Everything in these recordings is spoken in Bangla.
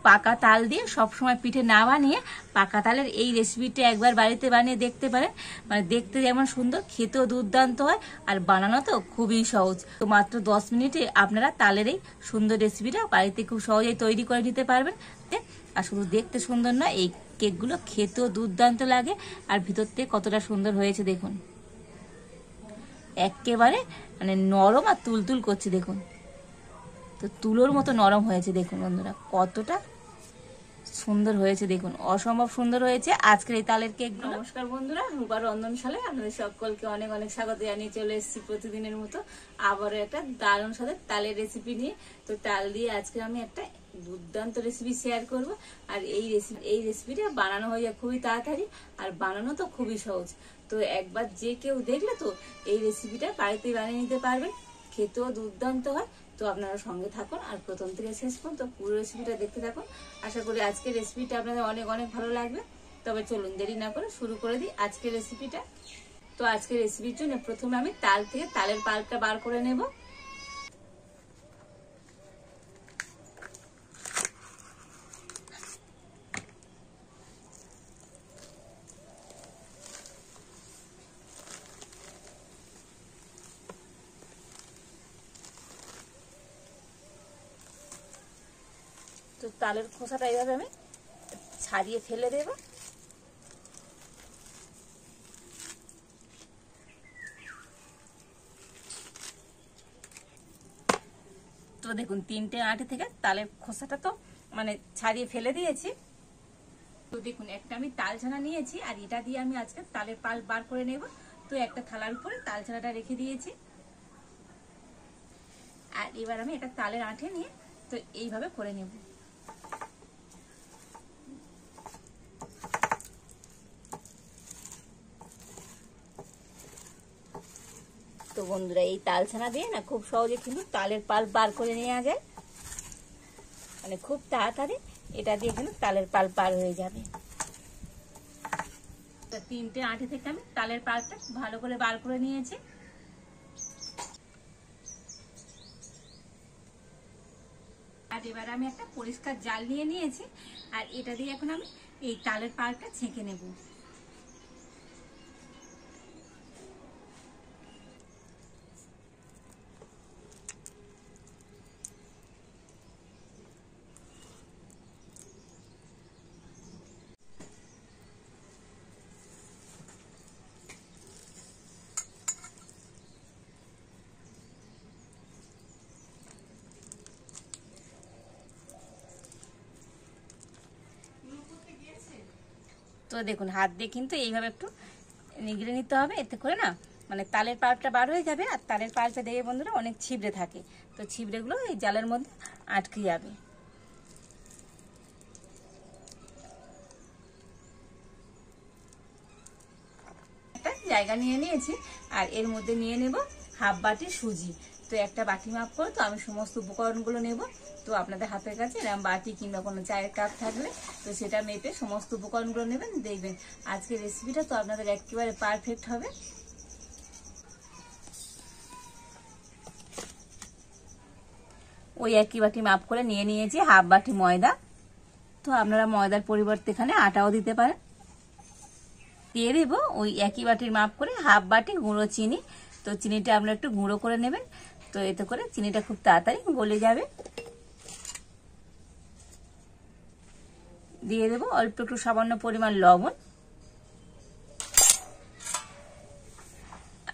পাকা তাল দিয়ে সবসময় পিঠে না বানিয়ে পাকা তালের এই রেসিপিটা একবার বাড়িতে বানিয়ে দেখতে পারেন। মানে দেখতে যেমন সুন্দর, খেতেও দুর্দান্ত হয়, আর বানানো তো খুবই সহজ। তো মাত্র 10 মিনিটে আপনারা তালের এই সুন্দর রেসিপিটা বাড়িতে খুব সহজেই তৈরি করে নিতে পারবেন। আর শুধু দেখতে সুন্দর না, এই কেকগুলো খেতেও দুর্দান্ত লাগে। আর ভিতর থেকে কতটা সুন্দর হয়েছে দেখুন, একেবারে মানে নরম আর তুলতুল করছে দেখুন। তো তুলোর মতো নরম হয়েছে দেখুন বন্ধুরা, কতটা সুন্দর হয়েছে দেখুন, অসম্ভব সুন্দর হয়েছে আজকের এই তালের কেক। নমস্কার বন্ধুরা, রূপা রন্ধনশালে আপনাদের সকলকে অনেক অনেক স্বাগত জানিয়ে চলে এসেছি প্রতিদিনের মতো আবারও একটা দারুণ স্বাদের তালের রেসিপি নিয়ে। তো তাল দিয়ে আজকে আমি একটা দুর্দান্ত রেসিপি শেয়ার করব। আর এই রেসিপিটা বানানো হয়ে যায় খুবই তাড়াতাড়ি, আর বানানো তো খুবই সহজ। তো একবার যে কেউ দেখলে তো এই রেসিপিটা বাড়িতে বানিয়ে নিতে পারবেন, খেতেও দুর্দান্ত হয়। তো আপনারা সঙ্গে থাকুন আর প্রথম থেকে শেষ পর্যন্ত পুরো রেসিপিটা দেখতে থাকুন। আশা করি আজকের রেসিপিটা আপনাদের অনেক অনেক ভালো লাগবে। তবে চলুন দেরি না করে শুরু করে দিই আজকের রেসিপিটা। তো আজকের রেসিপির জন্য প্রথমে আমি তাল থেকে তালের পাল্পটা বার করে নেব। তো তালের খোসাটা এইভাবে আমি ছাড়িয়ে ফেলে দেব। তো দেখুন 3টে আটি থেকে তালের খোসাটা তো মানে ছাড়িয়ে ফেলে দিয়েছি। তো দেখুন একটা আমি তাল ছানা নিয়েছি, আর এটা দিয়ে আমি আজকে তালের পাল্প বার করে নেব। তো একটা থালার উপরে তাল ছানাটা রেখে দিয়েছি, আর এবার আমি একটা তালের আঁঠে নিয়ে তো এইভাবে করে নেব। তো বন্ধুরা, এই তাল ছানা দিয়ে না খুব সহজে কিন্তু তালের পাল্প বার করে নেওয়া যায়, মানে খুব তাড়াতাড়ি এটা দিয়ে কিন্তু তালের পাল্প বার হয়ে যাবে। তো 3টে আঁটি থেকে আমি তালের পাল্পটা ভালো করে বার করে নিয়েছি। আর এবার আমি একটা পরিষ্কার জাল নিয়ে নিয়েছি, আর এটা দিয়ে এখন আমি এই তালের পাল্পটা ছেঁকে নেব। তো দেখুন হাত দিয়ে কিন্তু এইভাবে একটু নিগড়ে নিতে হবে, এতে করে না মানে তালের পাল্পটা বার হয়ে যাবে। আর তালের পাল্পটা দেখে বন্ধুরা অনেক ছিবড়ে থাকে, তো ছিবড়েগুলো এই জালের মধ্যে আটকে যাবে। একটা জায়গা নিয়ে নিয়েছি, আর এর মধ্যে নিয়ে নেব হাফ বাটি সুজি। তো একটা বাটি মাপ করে তো আমি সমস্ত উপকরণগুলো নেব। তো আপনাদের হাতের কাছে এরকম বাটি কিংবা কোনো চায়ের কাপ থাকলে তো সেটা মেপে সমস্ত উপকরণগুলো নেবেন, দেখবেন আজকের রেসিপিটা তো আপনাদের একেবারে পারফেক্ট হবে। ওই একই বাটি মাপ করে নিয়ে নিয়েছি হাফ বাটি ময়দা। তো আপনারা ময়দার পরিবর্তে এখানে আটাও দিতে পারেন। দিয়ে দেব ওই একই বাটির মাপ করে হাফ বাটি গুঁড়ো চিনি। তো চিনিটা আপনারা একটু গুঁড়ো করে নেবেন, তো এতে করে চিনিটা খুব তাড়াতাড়ি গলে যাবে। দিয়ে দেব অল্প একটু সামান্য পরিমাণ লবণ।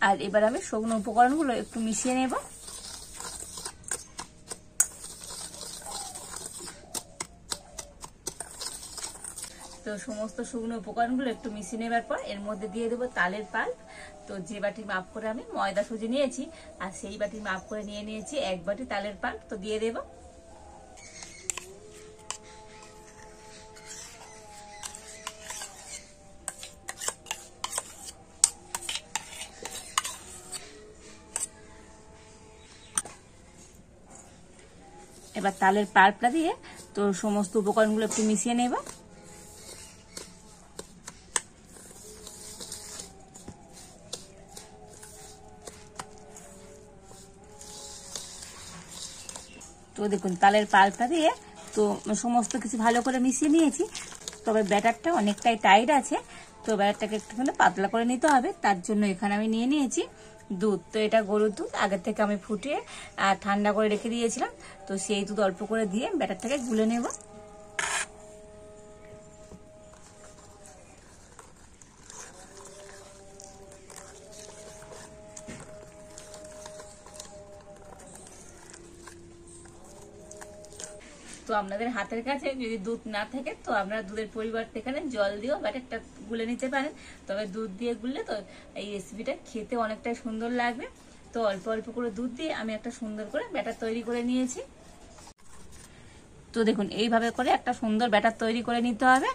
আর এবার আমি শুকনো উপকরণগুলো একটু মিশিয়ে নেব। তো সমস্ত শুকনো উপকরণগুলো একটু মিশিয়ে নেবার পর এর মধ্যে দিয়ে দেবো তালের পাল্প। তো যে বাটি মাপ করে আমি ময়দা সুজি নিয়েছি, আর সেই বাটি মাপ করে নিয়ে নিয়েছি এক বাটি তালের পাল্প। তো দিয়ে দেব। এবার তালের পাল্পটা দিয়ে তো সমস্ত উপকরণগুলো একটু মিশিয়ে নেব। তো দেখুন তালের পাল্পটা দিয়ে তো সমস্ত কিছু ভালো করে মিশিয়ে নিয়েছি, তবে ব্যাটারটা অনেকটাই টাইট আছে, তো ব্যাটারটাকে একটুখানি পাতলা করে নিতে হবে। তার জন্য এখানে আমি নিয়ে নিয়েছি দুধ। তো এটা গরুর দুধ, আগের থেকে আমি ফুটিয়ে ঠান্ডা করে রেখে দিয়েছিলাম। তো সেই দুধ অল্প করে দিয়ে ব্যাটারটাকে গুলে নেব। তো আপনাদের হাতের কাছে যদি দুধ না থাকে তো আপনারা দুধের পরিবর্তে এখানে জল দিয়েও ব্যাটারটা গুলে নিতে পারেন, তবে দুধ দিয়ে গুললে তো এই রেসিপিটা খেতে অনেকটাই সুন্দর লাগবে। তো অল্প অল্প করে দুধ দিয়ে আমি একটা সুন্দর করে ব্যাটার তৈরি করে নিয়েছি। তো দেখুন এইভাবে করে একটা সুন্দর ব্যাটার তৈরি করে নিতে হবে।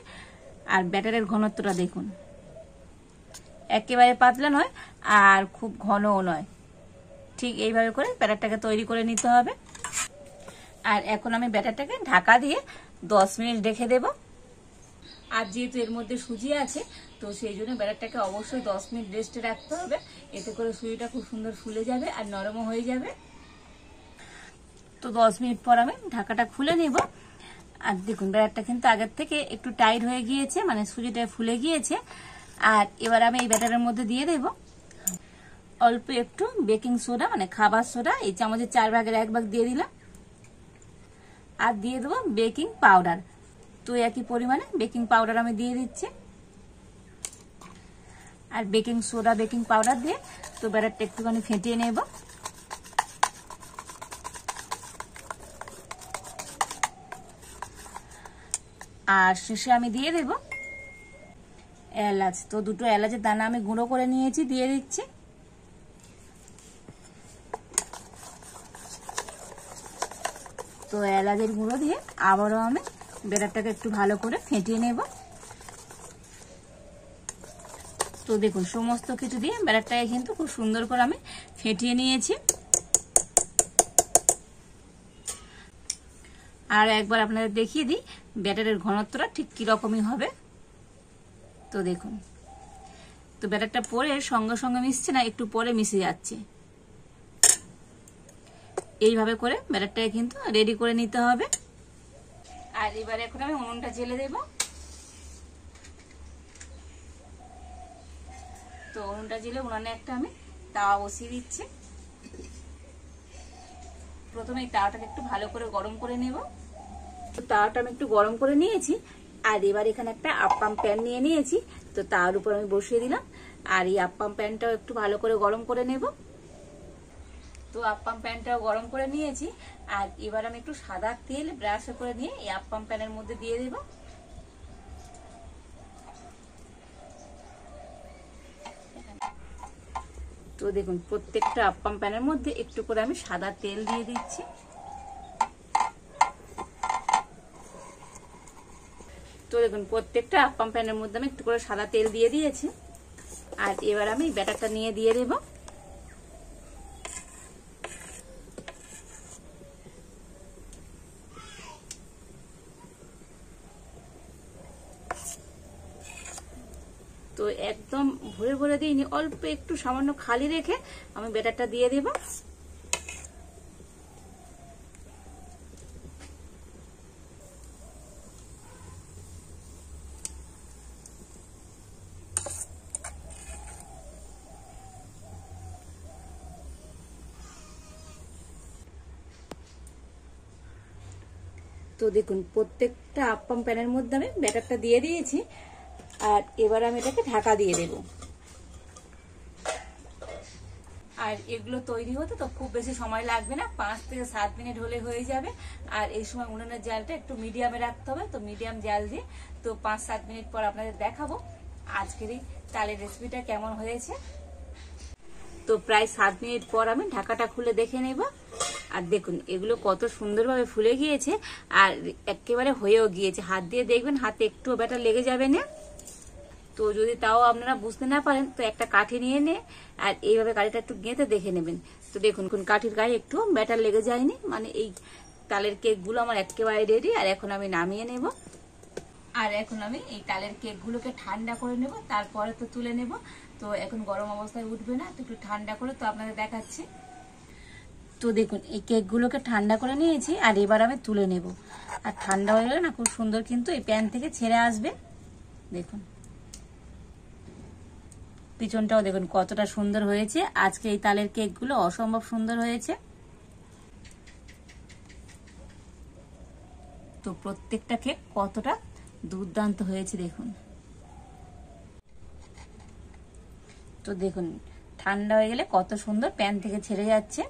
আর ব্যাটারের ঘনত্বটা দেখুন, একেবারে পাতলা নয় আর খুব ঘনও নয়, ঠিক এইভাবে করে ব্যাটারটাকে তৈরি করে নিতে হবে। আর এখন আমি ব্যাটারটাকে ঢাকা দিয়ে 10 মিনিট রেখে দেব। আর যেহেতু এর মধ্যে সুজি আছে তো সেই জন্য ব্যাটারটাকে অবশ্যই 10 মিনিট রেস্টে রাখতে হবে, এতে করে সুজিটা খুব সুন্দর ফুলে যাবে আর নরমও হয়ে যাবে। তো 10 মিনিট পর আমি ঢাকাটা খুলে নেব। আর দেখুন ব্যাটারটা কিন্তু আগের থেকে একটু টাইট হয়ে গিয়েছে, মানে সুজিটা ফুলে গিয়েছে। আর এবার আমি এই ব্যাটারের মধ্যে দিয়ে দেব অল্প একটু বেকিং সোডা, মানে খাবার সোডা, এই চামচের 4 ভাগের 1 ভাগ দিয়ে দিলাম। আর দিয়ে দেবো বেকিং পাউডার, তো একই পরিমাণে বেকিং পাউডার আমি দিয়ে দিচ্ছি। আর বেকিং সোডা বেকিং পাউডার দিয়ে তো ব্যাটারটা একটুখানি ফেটিয়ে নেব। আর শেষে আমি দিয়ে দেব এলাচ, তো 2টো এলাচের দানা আমি গুঁড়ো করে নিয়েছি, দিয়ে দিচ্ছি। তো এলাচের গুঁড়ো দিয়ে আবারও আমি ব্যাটারটাকে একটু ভালো করে ফেটিয়ে নেব। তো দেখুন সমস্ত কিছু দিয়ে ব্যাটারটাকে কিন্তু খুব সুন্দর করে আমি ফেটিয়ে নিয়েছি। আর একবার আপনাদের দেখিয়ে দিই ব্যাটারের ঘনত্বটা ঠিক কিরকমই হবে। তো দেখুন, তো ব্যাটারটা পরে সঙ্গে সঙ্গে মিশছে না, একটু পরে মিশে যাচ্ছে। এইভাবে করে ব্যাটারটাকে কিন্তু রেডি করে নিতে হবে। আর এবারে এখন আমি উনুনটা জ্বেলে দেব। তো উনুনটা জ্বেলে উনানে একটা আমি তাওয়া বসিয়ে দিচ্ছি। প্রথমে এই তাওয়াটাকে একটু ভালো করে গরম করে নেব। তো তাওয়াটা আমি একটু গরম করে নিয়েছি। আর এবার এখানে একটা আপ্পাম প্যান নিয়ে নিয়েছি, তো তার উপর আমি বসিয়ে দিলাম। আর এই আপ্পাম প্যানটাও একটু ভালো করে গরম করে নেব। তো আপ্পাম প্যানটাও গরম করে নিয়েছি। আর এবার আমি একটু সাদা তেল ব্রাশে করে নিয়ে এই আপ্পাম প্যানের মধ্যে দিয়ে দেব। তো দেখুন প্রত্যেকটা আপ্পাম প্যানের মধ্যে একটু করে আমি সাদা তেল দিয়ে দিচ্ছি। তো দেখুন প্রত্যেকটা আপ্পাম প্যানের মধ্যে আমি একটু করে সাদা তেল দিয়ে দিয়েছি। আর এবার আমি ব্যাটারটা নিয়ে দিয়ে দেব। তো একদম ভরে ভরে দিইনি, অল্প একটু সামান্য খালি রেখে আমি ব্যাটারটা দিয়ে দেব। তো দেখুন প্রত্যেকটা আপ্পাম প্যানের মধ্যে আমি ব্যাটারটা দিয়ে দিয়েছি। আর এবার আমি এটাকে ঢাকা দিয়ে দেব। আর এগুলো তৈরি হতে তো খুব বেশি সময় লাগবে না, 5 থেকে 7 মিনিট হলে হয়ে যাবে। আর এই সময় উনুনের জালটা একটু মিডিয়ামে রাখতে হবে, তো মিডিয়াম জাল দিয়ে তো 5-7 মিনিট পর আপনাদের দেখাবো আজকের এই তালের রেসিপিটা কেমন হয়েছে। তো প্রায় 7 মিনিট পর আমি ঢাকাটা খুলে দেখে নেব। আর দেখুন এগুলো কত সুন্দরভাবে ফুলে গিয়েছে আর একেবারে হয়েও গিয়েছে। হাত দিয়ে দেখবেন হাতে একটুও ব্যাটার লেগে যাবে না। তো যদি তাও আপনারা বুঝতে না পারেন তো একটা কাঠি নিয়ে নে আর এইভাবে কাঠিটা একটু গেঁথে দেখে নেবেন। তো দেখুন কোন কাঠির গায়ে একটু ব্যাটার লেগে যায়নি, মানে এই তালের কেকগুলো আমার একেবারে রেডি। আর এখন আমি নামিয়ে নেব। আর এখন আমি এই তালের কেকগুলোকে ঠান্ডা করে নেব, তারপরে তো তুলে নেব। তো এখন গরম অবস্থায় উঠবে না, তো একটু ঠান্ডা করে তো আপনাদের দেখাচ্ছি। তো তো দেখুন এই কেকগুলোকে ঠান্ডা করে নিয়েছি আর এবার আমি তুলে নেব। আর ঠান্ডা হয়ে গেলে না খুব সুন্দর কিন্তু এই প্যান থেকে ছেড়ে আসবে। দেখুন পিছনটাও দেখুন কতটা সুন্দর হয়েছে। আজকে এই তালের কেকগুলো অসম্ভব সুন্দর হয়েছে। তো প্রত্যেকটা কেক কতটা দুর্দান্ত হয়েছে দেখুন। তো দেখুন ঠান্ডা হয়ে গেলে কত সুন্দর প্যান থেকে ছেড়ে যাচ্ছে।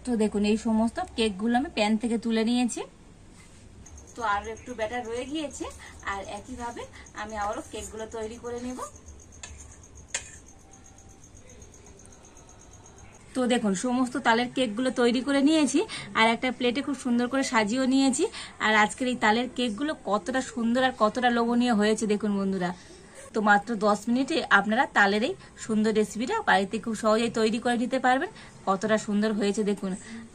তো দেখুন এই সমস্ত কেকগুলো আমি প্যান থেকে তুলে নিয়েছি। তো আরো একটু ব্যাটার রয়ে গিয়েছে আর একইভাবে আমি আবারও কেকগুলো তৈরি করে নেব। তো দেখুন সমস্ত তালের কেকগুলো তৈরি করে নিয়েছি আর একটা প্লেটে খুব সুন্দর করে সাজিয়েও নিয়েছি। আর আজকের এই তালের কেকগুলো কতটা সুন্দর আর কতটা লোভনীয় হয়েছে দেখুন বন্ধুরা। তো মাত্র 10 মিনিটে আপনারা তালের এই সুন্দর রেসিপিটা বাড়িতে খুব সহজেই তৈরি করে নিতে পারবেন। কতটা সুন্দর হয়েছে দেখুন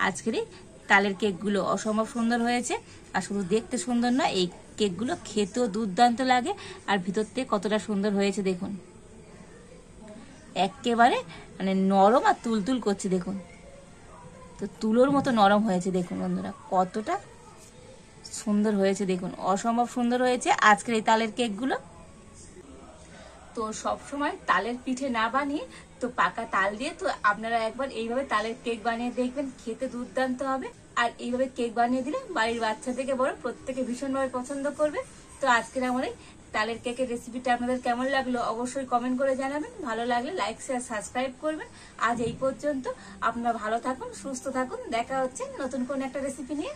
আজকের এই তালের কেকগুলো অসম্ভব সুন্দর হয়েছে। আর শুধু দেখতে সুন্দর নয়, এই কেকগুলো খেতেও দুর্দান্ত লাগে আর ভিতর থেকে কতটা সুন্দর হয়েছে দেখুন। একেবারে মানে নরম আর তুলতুল করছে দেখুন। তো তুলোর মতো নরম হয়েছে দেখুন বন্ধুরা, কতটা সুন্দর হয়েছে দেখুন, অসম্ভব সুন্দর হয়েছে আজকের এই তালের কেকগুলো। তো সবসময় তালের পিঠে না বানিয়ে তো পাকা তাল দিয়ে তো আপনারা একবার এইভাবে তালের কেক বানিয়ে দেখবেন, খেতে দুর্দান্ত হবে। আর এইভাবে কেক বানিয়ে দিলে বাড়ির বাচ্চা থেকে বড় প্রত্যেকে ভীষণভাবে পছন্দ করবে। তো আজকের আমার এই তালের কেকের রেসিপিটা আপনাদের কেমন লাগলো অবশ্যই কমেন্ট করে জানাবেন। ভালো লাগলে লাইক শেয়ার সাবস্ক্রাইব করবেন। আজ এই পর্যন্ত, আপনারা ভালো থাকুন, সুস্থ থাকুন। দেখা হচ্ছে নতুন কোন একটা রেসিপি নিয়ে।